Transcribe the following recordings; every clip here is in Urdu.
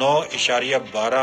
9.12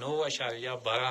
9.12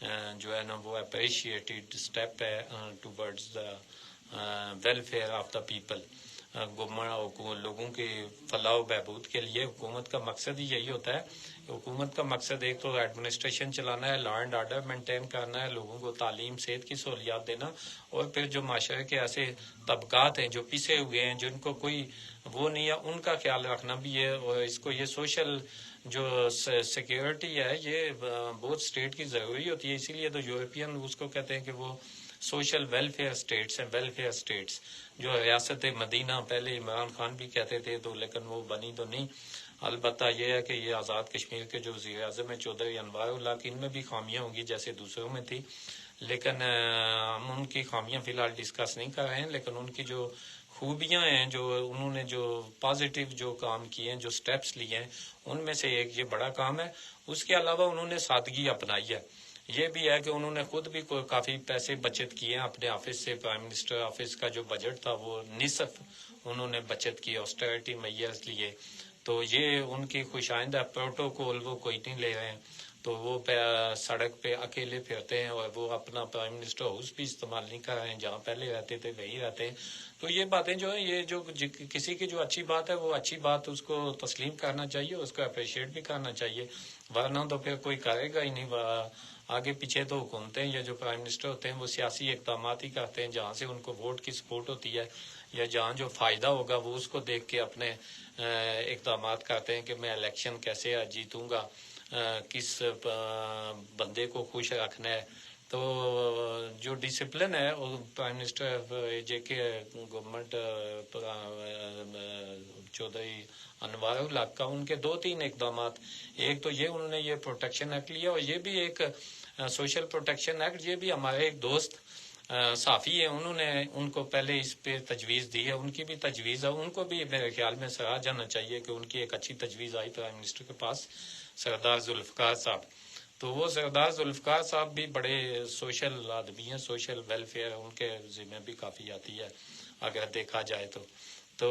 جو ہے نا وہ اپریشیٹڈ اسٹیپ ہے towards the welfare of the people. لوگوں کے فلاح و بہبود کے لیے حکومت کا مقصد ہی یہی ہوتا ہے. حکومت کا مقصد ایک تو ایڈمنسٹریشن چلانا ہے, لا اینڈ آرڈر مینٹین کرنا ہے, لوگوں کو تعلیم صحت کی سہولیات دینا, اور پھر جو معاشرے کے ایسے طبقات ہیں جو پیچھے ہوئے ہیں جن کو کوئی وہ نہیں ہے ان کا خیال رکھنا بھی ہے. اور اس کو یہ سوشل جو سیکیورٹی ہے یہ بہت اسٹیٹ کی ضروری ہوتی ہے. اسی لیے تو یورپین اس کو کہتے ہیں کہ وہ سوشل ویلفیئر اسٹیٹس ہیں, ویلفیئر اسٹیٹس. جو ریاست مدینہ پہلے عمران خان بھی کہتے تھے تو لیکن وہ بنی تو نہیں. البتہ یہ ہے کہ یہ آزاد کشمیر کے جو وزیر اعظم ہیں چودھری انوار اللہ کی ان میں بھی خامیاں ہوں گی جیسے دوسروں میں تھی, لیکن ہم ان کی خامیاں فی الحال ڈسکس نہیں کر رہے ہیں. لیکن ان کی جو خوبیاں ہیں, جو انہوں نے جو پازیٹیو جو کام کیے ہیں, جو سٹیپس لیے ہیں, ان میں سے ایک یہ بڑا کام ہے. اس کے علاوہ انہوں نے سادگی اپنائی ہے. یہ بھی ہے کہ انہوں نے خود بھی کافی پیسے بچت کیے ہیں اپنے آفس سے. پرائم منسٹر آفس کا جو بجٹ تھا وہ نصف انہوں نے بچت کی, آسٹیرٹی میئرز لیے. تو یہ ان کی خوش آئندہ پروٹوکول وہ کوئی نہیں لے رہے ہیں. تو وہ سڑک پہ اکیلے پھرتے ہیں اور وہ اپنا پرائم منسٹر ہاؤس بھی استعمال نہیں کر رہے ہیں, جہاں پہلے رہتے تھے وہی رہتے ہیں. تو یہ باتیں جو ہیں یہ جو کسی کی جو اچھی بات ہے وہ اچھی بات اس کو تسلیم کرنا چاہیے, اس کو اپریشیٹ بھی کرنا چاہیے, ورنہ تو پھر کوئی کرے گا ہی نہیں. آگے پیچھے تو حکومتیں یا جو پرائم منسٹر ہوتے ہیں وہ سیاسی اقدامات ہی کرتے ہیں جہاں سے ان کو ووٹ کی سپورٹ ہوتی ہے, یا جہاں جو فائدہ ہوگا وہ اس کو دیکھ کے اپنے اقدامات کرتے ہیں کہ میں الیکشن کیسے جیتوں گا, کس بندے کو خوش رکھنا ہے. تو جو ڈسپلن ہے پرائم منسٹر جے کے گورنمنٹ چودھری انوار الحق کا, ان کے 2-3 اقدامات. ایک تو یہ انہوں نے یہ پروٹیکشن ایکٹ لیا, اور یہ بھی ایک سوشل پروٹیکشن ایکٹ, یہ بھی ہمارے ایک دوست صحافی ہیں انہوں نے ان کو پہلے اس پہ تجویز دی ہے. ان کی بھی تجویز ہے, ان کو بھی میرے خیال میں سراہا جانا چاہیے کہ ان کی ایک اچھی تجویز آئی پرائم منسٹر کے پاس, سردار ذوالفقار صاحب. تو وہ سردار ذوالفقار صاحب بھی بڑے سوشل آدمی ہیں, سوشل ویلفیئر ان کے ذمہ بھی کافی آتی ہے اگر دیکھا جائے تو. تو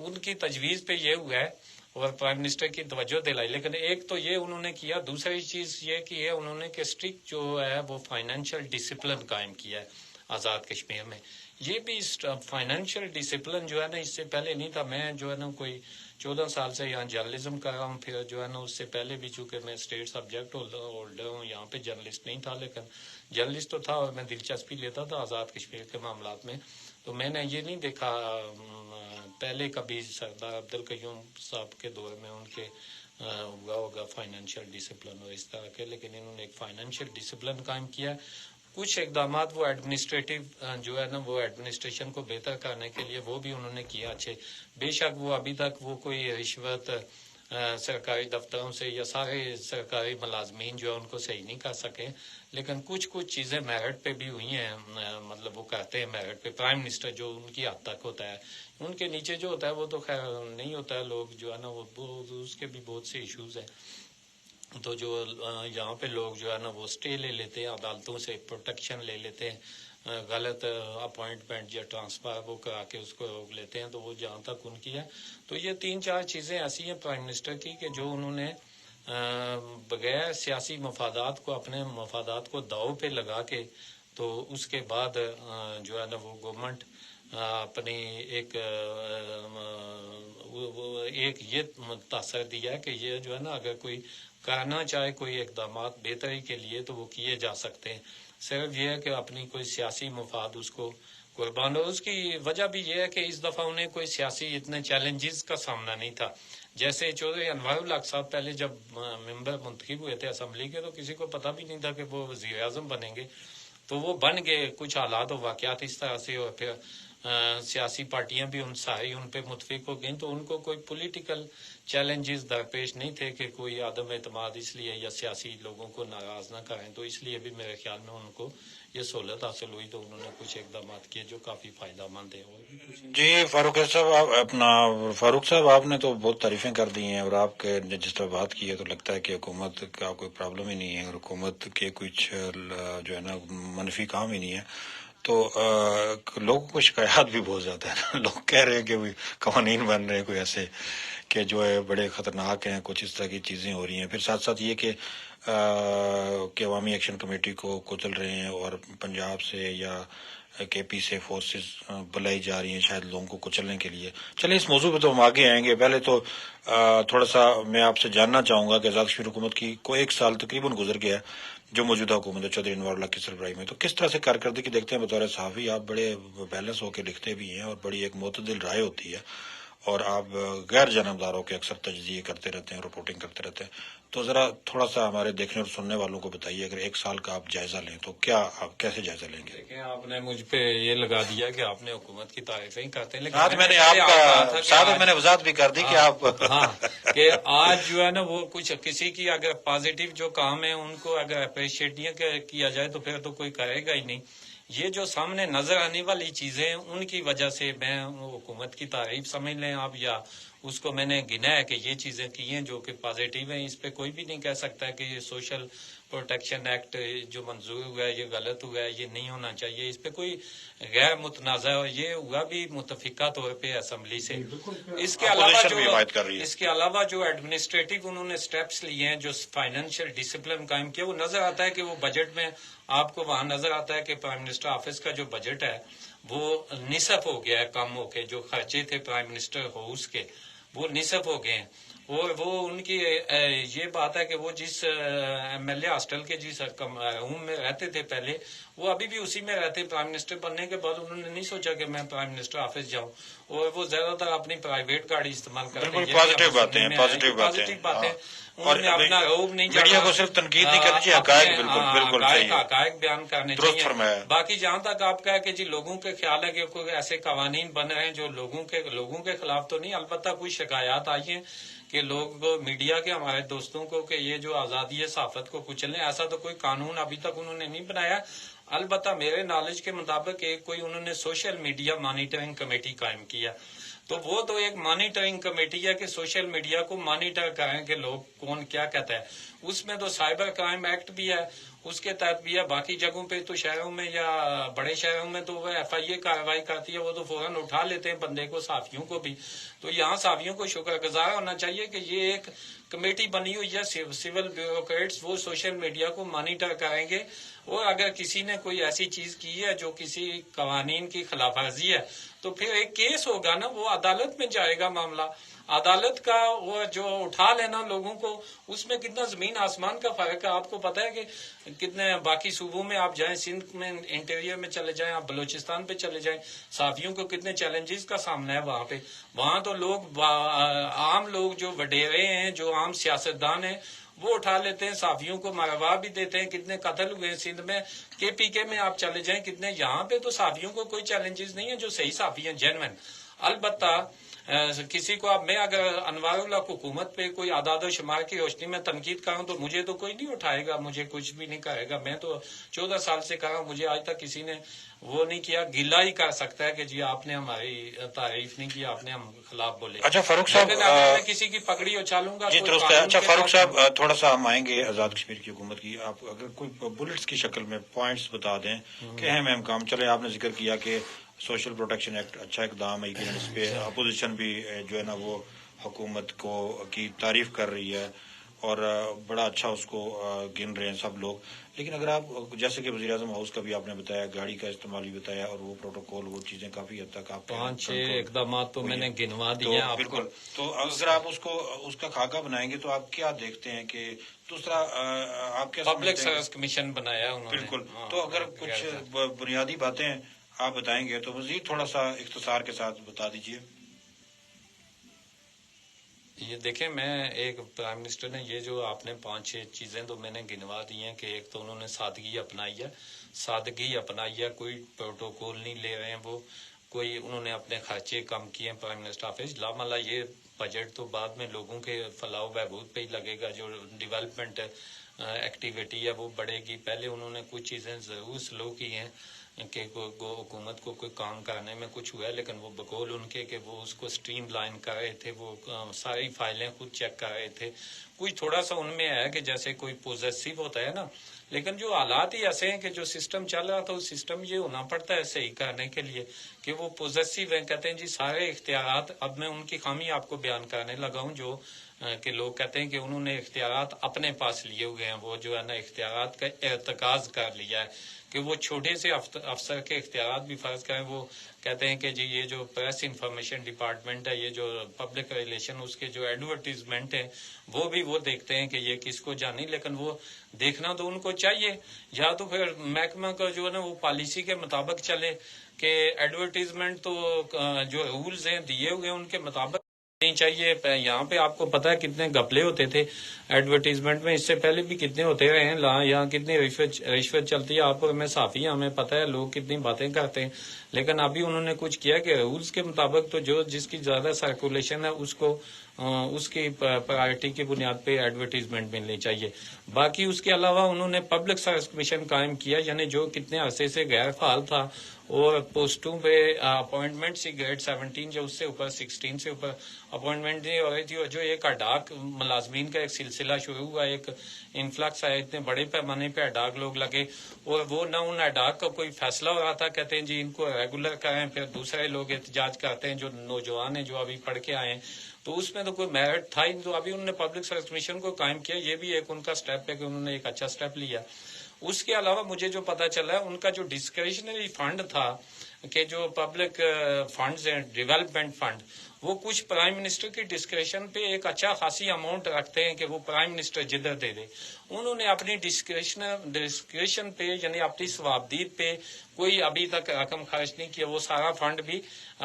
ان کی تجویز پہ یہ ہوا ہے اور پرائم منسٹر کی توجہ دلائی. لیکن ایک تو یہ انہوں نے کیا, دوسری چیز یہ کی ہے انہوں نے کہ اسٹرکٹ جو ہے وہ فائنینشیل ڈسپلن قائم کیا ہے آزاد کشمیر میں. یہ بھی فائنینشیل ڈسپلن جو ہے نا اس سے پہلے نہیں تھا. میں جو ہے نا کوئی 14 سال سے یہاں جرنلزم کر رہا ہوں, پھر جو ہے نا اس سے پہلے بھی چونکہ میں اسٹیٹ سبجیکٹ ہولڈر ہوں, یہاں پہ جرنلسٹ نہیں تھا, لیکن جرنلسٹ تو تھا اور میں دلچسپی لیتا تھا آزاد کشمیر کے معاملات میں. تو میں نے یہ نہیں دیکھا پہلے کبھی سردار عبدالقیوم صاحب کے دور میں ان کے ہوا ہوگا فائنینشیل ڈسپلن اور اس طرح کے, لیکن انہوں نے ایک فائنینشیل ڈسپلن قائم کیا. کچھ اقدامات وہ ایڈمنسٹریٹو جو ہے نا وہ ایڈمنسٹریشن کو بہتر کرنے کے لیے وہ بھی انہوں نے کیا اچھے. بے شک وہ ابھی تک وہ کوئی رشوت سرکاری دفتروں سے یا سارے سرکاری ملازمین جو ہے ان کو صحیح نہیں کر سکے, لیکن کچھ چیزیں میرٹ پہ بھی ہوئی ہیں. مطلب وہ کہتے ہیں میرٹ پہ پرائم منسٹر جو ان کی حد تک ہوتا ہے, ان کے نیچے جو ہوتا ہے وہ تو خیر نہیں ہوتا ہے. لوگ جو ہے نا وہ اس کے بھی بہت سے ایشوز ہیں. تو جو یہاں پہ لوگ جو ہے نا وہ اسٹے لے لیتے ہیں عدالتوں سے, پروٹیکشن لے لیتے ہیں, غلط اپوائنٹمنٹ یا ٹرانسفر وہ کرا کے اس کو روک لیتے ہیں. تو وہ جہاں تک ان کی ہے تو یہ 3-4 چیزیں ایسی ہیں پرائم منسٹر کی کہ جو انہوں نے بغیر سیاسی مفادات کو, اپنے مفادات کو داؤ پہ لگا کے, تو اس کے بعد جو ہے نا وہ گورنمنٹ اپنی ایک یہ تاثر دیا ہے کہ یہ جو ہے نا اگر کوئی کرنا چاہے کوئی اقدامات بہتری کے لیے تو وہ کیے جا سکتے ہیں. صرف یہ ہے کہ اپنی کوئی سیاسی مفاد اس کو قربان ہو. اس کی وجہ بھی یہ ہے کہ اس دفعہ انہیں کوئی سیاسی اتنے چیلنجز کا سامنا نہیں تھا. جیسے چودھری انوار الحق صاحب پہلے جب ممبر منتخب ہوئے تھے اسمبلی کے تو کسی کو پتہ بھی نہیں تھا کہ وہ وزیر اعظم بنیں گے. تو وہ بن گئے, کچھ حالات و واقعات اس طرح سے, اور پھر سیاسی پارٹیاں بھی ان پہ متفق ہو گئیں. تو ان کو کوئی پولیٹیکل چیلنجز درپیش نہیں تھے کہ کوئی عدم اعتماد اس لیے یا سیاسی لوگوں کو ناراض نہ کریں. تو اس لیے بھی میرے خیال میں ان کو یہ سہولت حاصل ہوئی, تو انہوں نے کچھ اقدامات کیے جو کافی فائدہ مند ہیں. جی فاروق صاحب آپ نے تو بہت تعریفیں کر دی ہیں, اور آپ کے جس طرح بات کی ہے تو لگتا ہے کہ حکومت کا کوئی پرابلم ہی نہیں ہے, اور حکومت کے کچھ جو ہے نا منفی کام ہی نہیں ہے. تو لوگوں کو شکایات بھی بہت زیادہ ہے. لوگ کہہ رہے ہیں کہ قوانین بن رہے ہیں کوئی ایسے کہ جو ہے بڑے خطرناک ہیں, کچھ اس طرح کی چیزیں ہو رہی ہیں. پھر ساتھ ساتھ یہ کہ کہ عوامی ایکشن کمیٹی کو کچل رہے ہیں اور پنجاب سے یا کے پی سے فورسز بلائی جا رہی ہیں شاید لوگوں کو کچلنے کے لیے. چلیں اس موضوع پہ تو ہم آگے آئیں گے. پہلے تو تھوڑا سا میں آپ سے جاننا چاہوں گا کہ آزاد کشمیر حکومت کی کو 1 سال تقریباً گزر گیا ہے جو موجودہ حکومت ہے چودھری انوار اللہ کی سربراہی میں. تو کس طرح سے کارکردگی دیکھتے ہیں بطور صحافی؟ آپ بڑے بیلنس ہو کے لکھتے بھی ہیں اور بڑی ایک معتدل رائے ہوتی ہے اور آپ غیر جانبداروں کے اکثر تجزیے کرتے رہتے ہیں، رپورٹنگ کرتے رہتے ہیں. تو ذرا تھوڑا سا ہمارے دیکھنے اور سننے والوں کو بتائیے، اگر 1 سال کا آپ جائزہ لیں تو کیا آپ کیسے جائزہ لیں گے؟ دیکھیں آپ نے مجھ پہ یہ لگا دیا کہ آپ نے حکومت کی تعریفیں کرتے ہیں، لیکن ساتھ میں نے آپ کا ساتھ میں نے وضاحت بھی کر دی کہ آپ ہاں کہ آج جو ہے نا وہ کچھ کسی کی اگر پازیٹیو جو کام ہے ان کو اگر اپریشیٹ نہیں کیا جائے تو پھر تو کوئی کرے گا ہی نہیں. یہ جو سامنے نظر آنے والی چیزیں ہیں ان کی وجہ سے میں حکومت کی تعریف سمجھ لیں آپ، یا اس کو میں نے گنا ہے کہ یہ چیزیں کی ہیں جو کہ پازیٹیو ہیں. اس پہ کوئی بھی نہیں کہہ سکتا ہے کہ یہ سوشل پروٹیکشن ایکٹ جو منظور ہوا ہے یہ غلط ہوا ہے، یہ نہیں ہونا چاہیے. اس پہ کوئی غیر متنازع، یہ ہوا بھی متفقہ طور پہ اسمبلی سے. اس کے علاوہ جو ایڈمنسٹریٹو انہوں نے سٹیپس لیے ہیں، جو فائنینشیل ڈسپلن قائم کیا، وہ نظر آتا ہے کہ وہ بجٹ میں آپ کو وہاں نظر آتا ہے کہ پرائم منسٹر آفس کا جو بجٹ ہے وہ نصف ہو گیا ہے کم ہو کے. جو خرچے تھے پرائم منسٹر ہاؤس کے وہ نصف ہو گئے ہیں. اور وہ ان کی یہ بات ہے کہ وہ جس ایم ایل اے ہاسٹل کے جس روم میں رہتے تھے پہلے، وہ ابھی بھی اسی میں رہتے. پرائم منسٹر بننے کے بعد انہوں نے نہیں سوچا کہ میں پرائم منسٹر آفس جاؤں، اور وہ زیادہ تر اپنی پرائیویٹ گاڑی استعمال کرتے ہیں. پازیٹیو باتیں انہوں نے اپنا روب نہیں میڈیا کو صرف تنقید نہیں کرنی چاہیے، حقائق حقائق بیان کرنے چاہیے. باقی جہاں تک آپ کا ہے کہ جی لوگوں کے خیال ہے کہ کوئی ایسے قوانین بن رہے ہیں جو لوگوں کے خلاف تو نہیں. البتہ کچھ شکایات آئی ہیں کہ لوگ میڈیا کے ہمارے دوستوں کو کہ یہ جو آزادی ہے صحافت کو کچلیں، ایسا تو کوئی قانون ابھی تک انہوں نے نہیں بنایا. البتہ میرے نالج کے مطابق ایک کوئی انہوں نے سوشل میڈیا مانیٹرنگ کمیٹی قائم کیا. تو وہ تو ایک مانیٹرنگ کمیٹی ہے کہ سوشل میڈیا کو مانیٹر کریں کہ لوگ کون کیا کہتا ہے. اس میں تو سائبر کرائم ایکٹ بھی ہے، اس کے تحت بھی ہے. باقی جگہوں پہ تو شہروں میں یا بڑے شہروں میں تو وہ ایف آئی اے کارروائی کرتی ہے، وہ تو فوراً اٹھا لیتے ہیں بندے کو، صحافیوں کو بھی. تو یہاں صحافیوں کو شکر گزار ہونا چاہیے کہ یہ ایک کمیٹی بنی ہوئی ہے سول بیوروکریٹس، وہ سوشل میڈیا کو مانیٹر کریں گے. اور اگر کسی نے کوئی ایسی چیز کی ہے جو کسی قوانین کی خلاف ورزی ہے تو پھر ایک کیس ہوگا نا، وہ عدالت میں جائے گا معاملہ. عدالت کا وہ جو اٹھا لینا لوگوں کو، اس میں کتنا زمین آسمان کا فرق ہے. آپ کو پتا ہے کہ کتنے باقی صوبوں میں آپ جائیں، سندھ میں انٹیریئر میں چلے جائیں، آپ بلوچستان پہ چلے جائیں، صحافیوں کو کتنے چیلنجز کا سامنا ہے وہاں پہ. وہاں تو لوگ عام لوگ جو وڈیرے ہیں، جو عام سیاستدان ہیں، وہ اٹھا لیتے ہیں، صحافیوں کو مروا بھی دیتے ہیں. کتنے قتل ہوئے ہیں سندھ میں، کے پی کے میں آپ چلے جائیں کتنے. یہاں پہ تو صحافیوں کو کوئی چیلنجز نہیں ہے جو صحیح صحافی ہیں، جینوین. البتہ کسی کو اب میں اگر انوار اللہ حکومت پہ کوئی اعداد و شمار کی روشنی میں تنقید کروں تو مجھے تو کوئی نہیں اٹھائے گا، مجھے کچھ بھی نہیں کہے گا. میں تو 14 سال سے کر رہا ہوں، مجھے آج تک کسی نے وہ نہیں کیا. گلا ہی کر سکتا ہے کہ جی آپ نے ہماری تعریف نہیں کی، آپ نے ہم خلاف بولے. اچھا فاروق صاحب، میں کسی کی پگڑی اچھالوں گا. جی درست ہے. اچھا فاروق صاحب، تھوڑا سا ہم آئیں گے آزاد کشمیر کی حکومت کی. آپ اگر کوئی بلٹس کی شکل میں پوائنٹس بتا دیں کہ اہم کام. چلے آپ نے ذکر کیا کہ سوشل پروٹیکشن ایکٹ اچھا اقدام ہے، اس پہ اپوزیشن بھی جو ہے نا وہ حکومت کو کی تعریف کر رہی ہے اور بڑا اچھا اس کو گن رہے ہیں سب لوگ. لیکن اگر آپ جیسے کہ وزیر اعظم ہاؤس کا بھی آپ نے بتایا، گاڑی کا استعمال بھی بتایا، اور وہ پروٹوکول وہ چیزیں کافی حد تک آپ 5-6 اقدامات تو میں نے گنوا دیے ہیں. بالکل. تو اگر آپ اس کا خاکہ بنائیں گے تو آپ کیا دیکھتے ہیں کہ دوسرا آپ کیا پبلک سروس کمیشن بنایا انہوں نے. بالکل. تو اگر کچھ بنیادی باتیں آپ بتائیں گے تو مزید تھوڑا سا اختصار کے ساتھ بتا دیجیے. یہ دیکھیں، میں ایک پرائم منسٹر نے یہ جو آپ نے 5-6 چیزیں تو میں نے گنوا دی ہیں کہ ایک تو انہوں نے سادگی اپنائی ہے، کوئی پروٹوکول نہیں لے رہے ہیں وہ، کوئی انہوں نے اپنے خرچے کم کیے ہیں پرائم منسٹر آفس. لاملا یہ بجٹ تو بعد میں لوگوں کے فلاح و بہبود پہ ہی لگے گا، جو ڈیولپمنٹ ایکٹیویٹی ہے وہ بڑھے گی. پہلے انہوں نے کچھ چیزیں ضرور سلو کی ہیں کہ حکومت کو کوئی کام کرنے میں کچھ ہوا ہے، لیکن وہ بقول ان کے کہ وہ اس کو سٹریم لائن کر رہے تھے، وہ ساری فائلیں خود چیک کر رہے تھے. کچھ تھوڑا سا ان میں ہے کہ جیسے کوئی پوزیسو ہوتا ہے نا، لیکن جو حالات ہی ایسے ہیں کہ جو سسٹم چل رہا تھا، وہ سسٹم یہ ہونا پڑتا ہے صحیح کرنے کے لیے کہ وہ پوزیسو ہیں، کہتے ہیں جی سارے اختیارات. اب میں ان کی خامی آپ کو بیان کرنے لگا ہوں، جو کہ لوگ کہتے ہیں کہ انہوں نے اختیارات اپنے پاس لیے ہوئے ہیں، وہ جو ہے نا اختیارات کا ارتکاز کر لیا ہے کہ وہ چھوٹے سے افسر کے اختیارات بھی فرض کریں. وہ کہتے ہیں کہ جی یہ جو پریس انفارمیشن ڈپارٹمنٹ ہے، یہ جو پبلک ریلیشن، اس کے جو ایڈورٹیزمنٹ ہیں وہ بھی وہ دیکھتے ہیں کہ یہ کس کو جانی، لیکن وہ دیکھنا تو ان کو چاہیے، یا تو پھر محکمہ کا جو ہے نا وہ پالیسی کے مطابق چلے کہ ایڈورٹیزمنٹ تو جو رولز ہیں دیے ہوئے ہیں ان کے مطابق نہیں چاہیے. یہاں پہ آپ کو پتا ہے کتنے گھپلے ہوتے تھے ایڈورٹیزمنٹ میں، اس سے پہلے بھی کتنے ہوتے رہے ہیں. یہاں کتنی رشوت چلتی ہے، آپ اور میں صحافی ہمیں پتا ہے، لوگ کتنی باتیں کرتے ہیں. لیکن ابھی انہوں نے کچھ کیا کہ رولز کے مطابق تو جو جس کی زیادہ سرکولیشن ہے اس کو اس کی پرائرٹی کی بنیاد پہ ایڈورٹیزمنٹ ملنی چاہیے. باقی اس کے علاوہ انہوں نے پبلک سروس کمیشن قائم کیا، یعنی جو کتنے عرصے سے غیر فعال تھا، اور پوسٹوں پہ اپوائنٹمنٹ سی گریڈ 17 جو اس سے اوپر 16 سے اوپر اپوائنٹمنٹ نہیں ہو رہی تھی، اور جو ایک اڈاک ملازمین کا ایک سلسلہ شروع ہوا، ایک انفلکس آیا، اتنے بڑے پیمانے پہ اڈاک لوگ لگے، اور وہ نہ ان اڈاک کا کوئی فیصلہ ہو رہا تھا. کہتے ہیں جی ان کو ریگولر کریں، پھر دوسرے لوگ احتجاج کرتے ہیں جو نوجوان ہیں جو ابھی پڑھ کے آئے ہیں، تو اس میں تو کوئی میرٹ تھا ہی. تو ابھی انہوں نے پبلک سروس کمیشن کو قائم کیا، یہ بھی ایک ان کا سٹیپ ہے کہ انہوں نے ایک اچھا سٹیپ لیا. اس کے علاوہ مجھے جو پتا چلا ہے ان کا جو ڈسکریشنری فنڈ تھا کہ جو پبلک فنڈز ہیں، ڈیولپمنٹ فنڈ، وہ کچھ پرائم منسٹر کی ڈسکریشن پہ ایک اچھا خاصی اماؤنٹ رکھتے ہیں کہ وہ پرائم منسٹر جدھر دے دے. انہوں نے اپنی ڈسکریشن پہ یعنی اپنی ثوابدید پہ کوئی ابھی تک رقم خرچ نہیں کیا. وہ سارا فنڈ بھی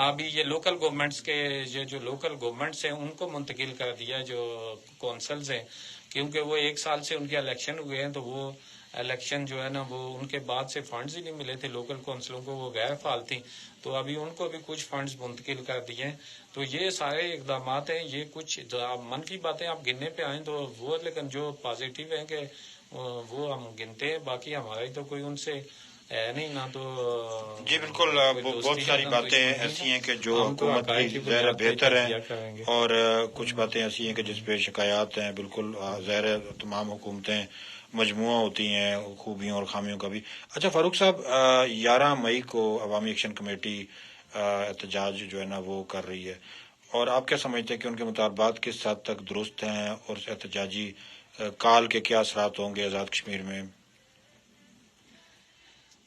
ابھی یہ لوکل گورنمنٹس کے جو لوکل گورنمنٹس ہیں ان کو منتقل کر دیا، جو کونسلز ہیں، کیونکہ وہ 1 سال سے ان کے الیکشن ہوئے ہیں، تو وہ الیکشن جو ہے نا وہ ان کے بعد سے فنڈز ہی نہیں ملے تھے لوکل کونسلوں کو، وہ غیر فعال تھیں، تو ابھی ان کو بھی کچھ فنڈز منتقل کر دیے ہیں. تو یہ سارے اقدامات ہیں. یہ کچھ منفی باتیں آپ گننے پہ آئیں تو وہ، لیکن جو پازیٹیو ہیں کہ وہ ہم گنتے ہیں. باقی ہمارا تو کوئی ان سے ہے نہیں، نہ تو جی بالکل. بہت ساری باتیں ایسی ہیں کہ جو حکومت کی ظاہر بہتر ہیں، اور کچھ باتیں ایسی ہیں کہ جس پہ شکایات ہیں. بالکل ظاہر تمام حکومتیں مجموعہ ہوتی ہیں خوبیوں اور خامیوں کا بھی. اچھا فاروق صاحب، 11 مئی کو عوامی ایکشن کمیٹی احتجاج جو ہے نا وہ کر رہی ہے، اور آپ کیا سمجھتے ہیں کہ ان کے مطالبات کس حد تک درست ہیں، اور احتجاجی کال کے کیا اثرات ہوں گے آزاد کشمیر میں؟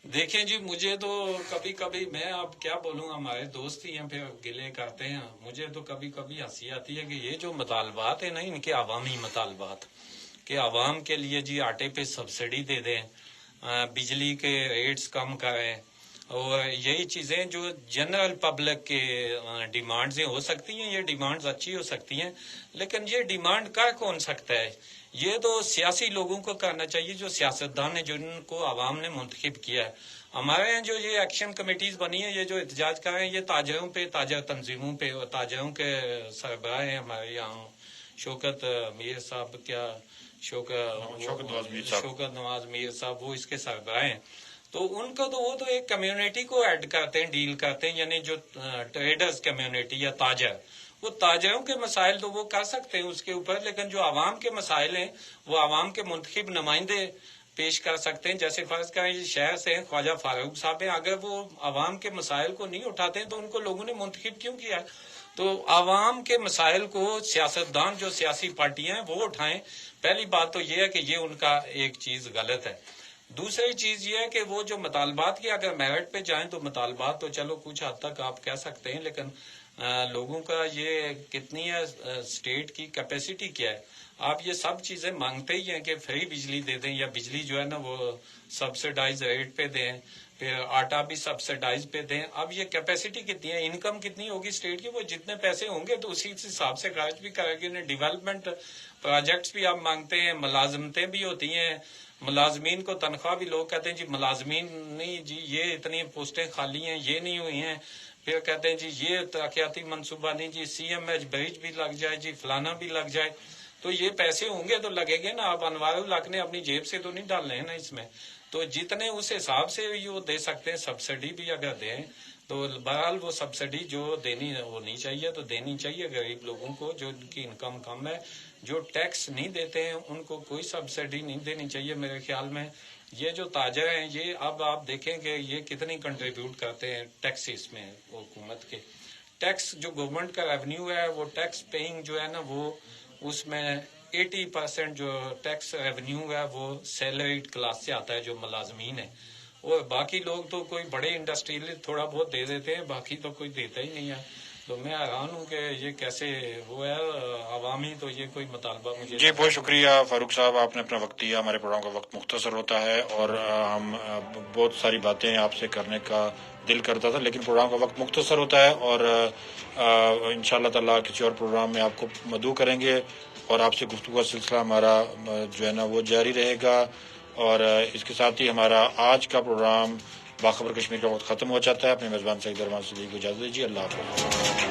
دیکھیں جی، مجھے تو کبھی کبھی، میں اب کیا بولوں، ہمارے دوست ہی ہیں پھر گلے کرتے ہیں، مجھے تو کبھی کبھی ہنسی آتی ہے کہ یہ جو مطالبات ہیں نا ان کے عوامی مطالبات کہ عوام کے لیے جی آٹے پہ سبسڈی دے دیں، بجلی کے ریٹس کم کریں، اور یہی چیزیں جو جنرل پبلک کے ڈیمانڈز ہو سکتی ہیں، یہ ڈیمانڈز اچھی ہو سکتی ہیں، لیکن یہ ڈیمانڈ کر کون سکتا ہے؟ یہ تو سیاسی لوگوں کو کرنا چاہیے، جو سیاستدان ہیں، جن کو عوام نے منتخب کیا ہے. ہمارے یہاں جو یہ ایکشن کمیٹیز بنی ہیں، یہ جو احتجاج کر رہے ہیں، یہ تاجروں پہ، تاجر تنظیموں پہ، اور تاجروں کے سربراہ ہیں ہمارے یہاں شوکت میر صاحب، کیا شوکت نواز میر صاحب، وہ اس کے سربراہ ہیں. تو ان کو تو وہ تو ایک کمیونٹی کو ایڈ کرتے ہیں، ڈیل کرتے ہیں، یعنی جو ٹریڈرز کمیونٹی یا تاجر، وہ تاجروں کے مسائل تو وہ کر سکتے ہیں اس کے اوپر، لیکن جو عوام کے مسائل ہیں وہ عوام کے منتخب نمائندے پیش کر سکتے ہیں. جیسے فرض کریں یہ شہر سے ہیں خواجہ فاروق صاحب ہیں، اگر وہ عوام کے مسائل کو نہیں اٹھاتے ہیں تو ان کو لوگوں نے منتخب کیوں کیا؟ تو عوام کے مسائل کو سیاستدان جو سیاسی پارٹیاں ہیں وہ اٹھائیں. پہلی بات تو یہ ہے کہ یہ ان کا ایک چیز غلط ہے. دوسری چیز یہ ہے کہ وہ جو مطالبات کی اگر میرٹ پہ جائیں تو مطالبات تو چلو کچھ حد تک آپ کہہ سکتے ہیں، لیکن لوگوں کا یہ کتنی ہے، اسٹیٹ کی کیپیسٹی کیا ہے؟ آپ یہ سب چیزیں مانگتے ہی ہیں کہ فری بجلی دے دیں، یا بجلی جو ہے نا وہ سبسڈائز ریٹ پہ دیں، پھر آٹا بھی سبسڈائز پہ دیں. اب یہ کیپیسٹی کتنی ہے، انکم کتنی ہوگی اسٹیٹ کی، وہ جتنے پیسے ہوں گے تو اسی حساب سے خرچ بھی کرے گی. ڈیولپمنٹ پروجیکٹس بھی آپ مانگتے ہیں، ملازمتیں بھی ہوتی ہیں، ملازمین کو تنخواہ بھی لوگ کہتے ہیں جی ملازمین نہیں جی، یہ اتنی پوسٹیں خالی ہیں، یہ نہیں ہوئی ہیں. پھر کہتے ہیں جی یہ ترقیاتی منصوبہ نہیں، جی سی ایم ایچ برج بھی لگ جائے، جی فلانا بھی لگ جائے. تو یہ پیسے ہوں گے تو لگے گے نا. اب انوار الحق نے اپنی جیب سے تو نہیں ڈالنے ہیں نا اس میں. تو جتنے اس حساب سے وہ دے سکتے ہیں، سبسڈی بھی اگر دیں تو بہرحال وہ سبسڈی جو دینی ہونی چاہیے تو دینی چاہیے غریب لوگوں کو جو ان کی انکم کم ہے. جو ٹیکس نہیں دیتے ہیں ان کو کوئی سبسڈی نہیں دینی چاہیے میرے خیال میں. یہ جو تاجر ہیں یہ اب آپ دیکھیں کہ یہ کتنی کنٹریبیوٹ کرتے ہیں ٹیکسز میں حکومت کے. ٹیکس جو گورنمنٹ کا ریونیو ہے وہ ٹیکس پیئنگ جو ہے نا وہ اس میں 80% جو ٹیکس ریونیو ہے وہ سیلریڈ کلاس سے آتا ہے جو ملازمین ہیں. اور باقی لوگ تو کوئی بڑے انڈسٹریل تھوڑا بہت دے دیتے ہیں, باقی تو کوئی دیتا ہی نہیں ہے. تو میں حیران ہوں کہ یہ کیسے وہ ہے عوامی, تو یہ کوئی مطالبہ مجھے. جی بہت شکریہ فاروق صاحب, آپ نے اپنا وقت دیا. ہمارے پروگرام کا وقت مختصر ہوتا ہے اور ہم بہت ساری باتیں آپ سے کرنے کا دل کرتا تھا, لیکن پروگرام کا وقت مختصر ہوتا ہے اور انشاءاللہ تعالیٰ کسی اور پروگرام میں آپ کو مدعو کریں گے اور آپ سے گفتگو کا سلسلہ ہمارا جو ہے نا وہ جاری رہے گا. اور اس کے ساتھ ہی ہمارا آج کا پروگرام باخبر کشمیر کا وقت ختم ہو جاتا ہے. اپنے میزبان سعید ارمان صدیقی کو اجازت دیجیے. اللہ حافظ.